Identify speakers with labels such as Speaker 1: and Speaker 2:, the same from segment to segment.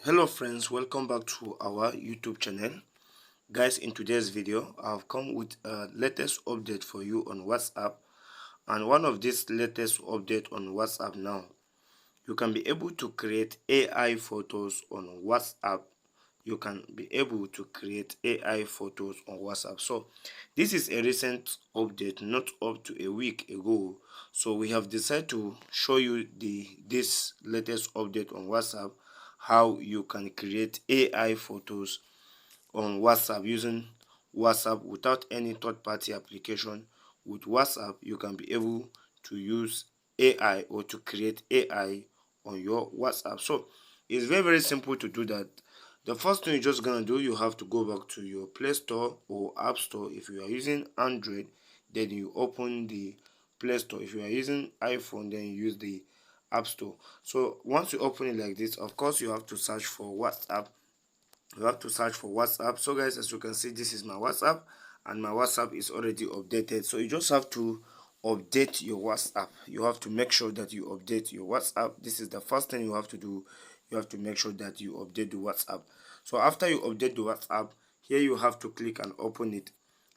Speaker 1: Hello friends, welcome back to our YouTube channel. Guys, in today's video I've come with a latest update for you on WhatsApp, and one of these latest update on WhatsApp now, you can be able to create AI photos on WhatsApp. You can be able to create AI photos on WhatsApp. So this is a recent update, not up to a week ago. So we have decided to show you this latest update on WhatsApp, how you can create AI photos on WhatsApp using WhatsApp without any third-party application. With WhatsApp, you can be able to use AI or to create AI on your WhatsApp. So it's very simple to do that. The first thing you're just gonna do, you have to go back to your Play Store or App Store. If you are using Android, then you open the Play Store. If you are using iPhone, then you use the App Store. So once you open it like this, of course you have to search for WhatsApp. So guys, as you can see, this is my WhatsApp, and my WhatsApp is already updated. So you just have to update your WhatsApp. You have to make sure that you update your WhatsApp. This is the first thing you have to do. You have to make sure that you update the WhatsApp. So after you update the WhatsApp, here you have to click and open it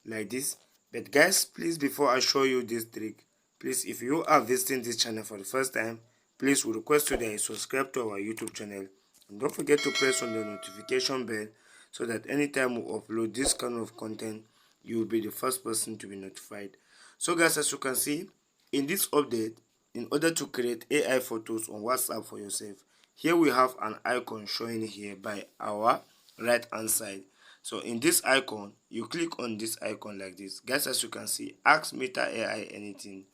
Speaker 1: like this. But guys, please, before I show you this trick, please, if you are visiting this channel for the first time, please, we request you that you subscribe to our YouTube channel, and don't forget to press on the notification bell so that anytime we upload this kind of content, you will be the first person to be notified. So guys, as you can see in this update, in order to create AI photos on WhatsApp for yourself, here we have an icon showing here by our right hand side. So in this icon, you click on this icon like this. Guys, as you can see, ask Meta AI anything.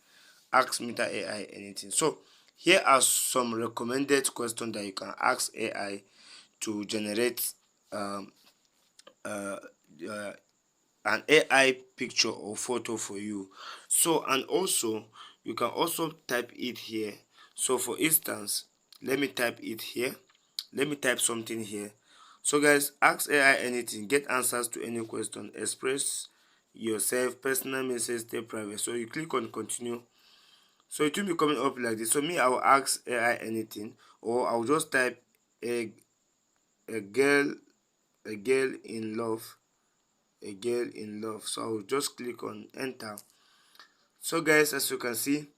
Speaker 1: Ask Meta AI anything. So here are some recommended questions that you can ask AI to generate um, uh, uh, an AI picture or photo for you. So, and also you can also type it here. So for instance, let me type it here. Let me type something here. So guys, ask AI anything, get answers to any question, express yourself, personal message, stay private. So you click on continue. So it will be coming up like this. So me, I will ask AI anything, or I'll just type a girl a girl in love, a girl in love. So I'll just click on enter. So guys, as you can see,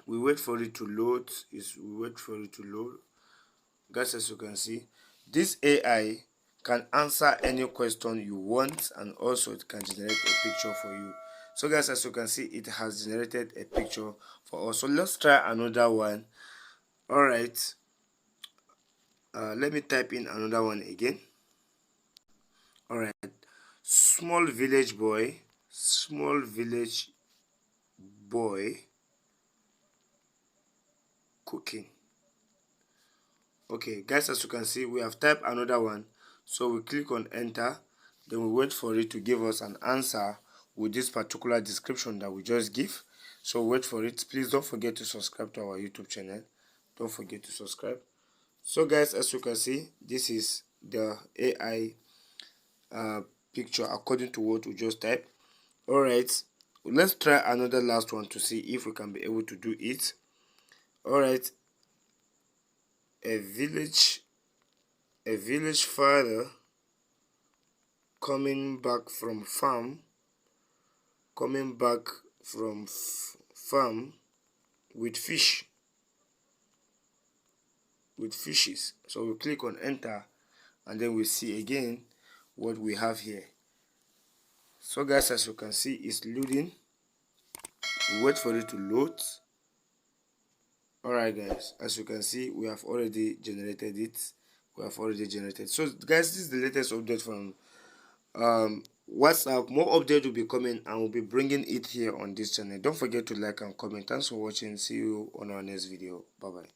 Speaker 1: we wait for it to load. Guys, as you can see, this AI can answer any question you want, and also it can generate a picture for you. So guys, as you can see, it has generated a picture for us. So let's try another one. All right, let me type in another one again. All right, small village boy cooking. Okay guys, as you can see, we have typed another one. So we click on enter, then we wait for it to give us an answer with this particular description that we just give. So wait for it. Please don't forget to subscribe to our YouTube channel. Don't forget to subscribe. So guys, as you can see, this is the AI picture according to what we just typed. All right, let's try another last one to see if we can be able to do it. All right, a village father coming back from farm with fishes. So we click on enter, and then we see again what we have here. So guys, as you can see, it's loading. We wait for it to load. Alright guys, as you can see, we have already generated it. So guys, this is the latest update from WhatsApp. More update will be coming, and we'll be bringing it here on this channel. Don't forget to like and comment. Thanks for watching. See you on our next video. Bye bye.